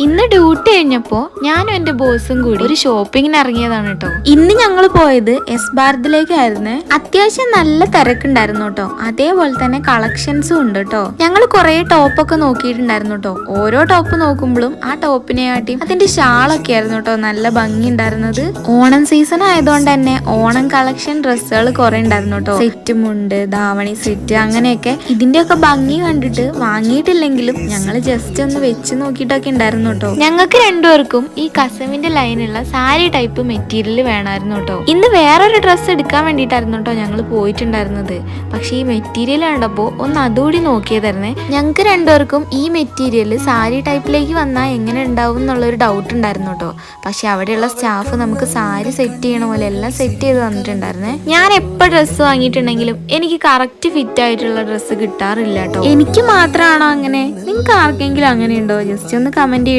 ഇന്ന് ഡ്യൂട്ടി കഴിഞ്ഞപ്പോ ഞാനും എന്റെ ബോസും കൂടി ഒരു ഷോപ്പിങ്ങിന് ഇറങ്ങിയതാണ് കേട്ടോ. ഇന്ന് ഞങ്ങൾ പോയത് എസ് ഭാരതിലേക്കായിരുന്നു. അത്യാവശ്യം നല്ല തിരക്കുണ്ടായിരുന്നു കേട്ടോ. അതേപോലെ തന്നെ കളക്ഷൻസും ഉണ്ട് കേട്ടോ. ഞങ്ങൾ കുറെ ടോപ്പൊക്കെ നോക്കിയിട്ടുണ്ടായിരുന്നു കേട്ടോ. ഓരോ ടോപ്പ് നോക്കുമ്പോഴും ആ ടോപ്പിനെയാട്ടിയും അതിന്റെ ഷാളൊക്കെ ആയിരുന്നു കേട്ടോ നല്ല ഭംഗി ഉണ്ടായിരുന്നത്. ഓണം സീസൺ ആയതുകൊണ്ട് തന്നെ ഓണം കളക്ഷൻ ഡ്രസ്സുകൾ കുറെ ഉണ്ടായിരുന്നു കേട്ടോ. സെറ്റും ഉണ്ട്, ധാവണി സെറ്റ്, അങ്ങനെയൊക്കെ. ഇതിന്റെയൊക്കെ ഭംഗി കണ്ടിട്ട് വാങ്ങിയിട്ടില്ലെങ്കിലും ഞങ്ങൾ ജസ്റ്റ് ഒന്ന് വെച്ച് നോക്കിയിട്ടൊക്കെ ഉണ്ടായിരുന്നു. ഞങ്ങൾക്ക് രണ്ടുപേർക്കും ഈ കസവിന്റെ ലൈനുള്ള സാരി ടൈപ്പ് മെറ്റീരിയൽ വേണമായിരുന്നു കേട്ടോ. ഇന്ന് വേറൊരു ഡ്രസ്സ് എടുക്കാൻ വേണ്ടിയിട്ടായിരുന്നു കേട്ടോ ഞങ്ങൾ പോയിട്ടുണ്ടായിരുന്നത്. പക്ഷെ ഈ മെറ്റീരിയൽ കണ്ടപ്പോ ഒന്ന് അതുകൂടി നോക്കിയതായിരുന്നേ. ഞങ്ങൾക്ക് രണ്ടുപേർക്കും ഈ മെറ്റീരിയൽ സാരി ടൈപ്പിലേക്ക് വന്നാൽ എങ്ങനെ ഉണ്ടാവും എന്നുള്ളൊരു ഡൗട്ട് ഉണ്ടായിരുന്നു കേട്ടോ. പക്ഷെ അവിടെയുള്ള സ്റ്റാഫ് നമുക്ക് സാരി സെറ്റ് ചെയ്യണ പോലെ എല്ലാം സെറ്റ് ചെയ്ത് തന്നിട്ടുണ്ടായിരുന്നേ. ഞാൻ എപ്പോൾ ഡ്രസ്സ് വാങ്ങിയിട്ടുണ്ടെങ്കിലും എനിക്ക് കറക്റ്റ് ഫിറ്റ് ആയിട്ടുള്ള ഡ്രസ്സ് കിട്ടാറില്ല കേട്ടോ. എനിക്ക് മാത്രമാണോ അങ്ങനെ? നിങ്ങൾക്ക് ആർക്കെങ്കിലും അങ്ങനെ ഉണ്ടോ? ജസ്റ്റ് ഒന്ന് കമന്റ്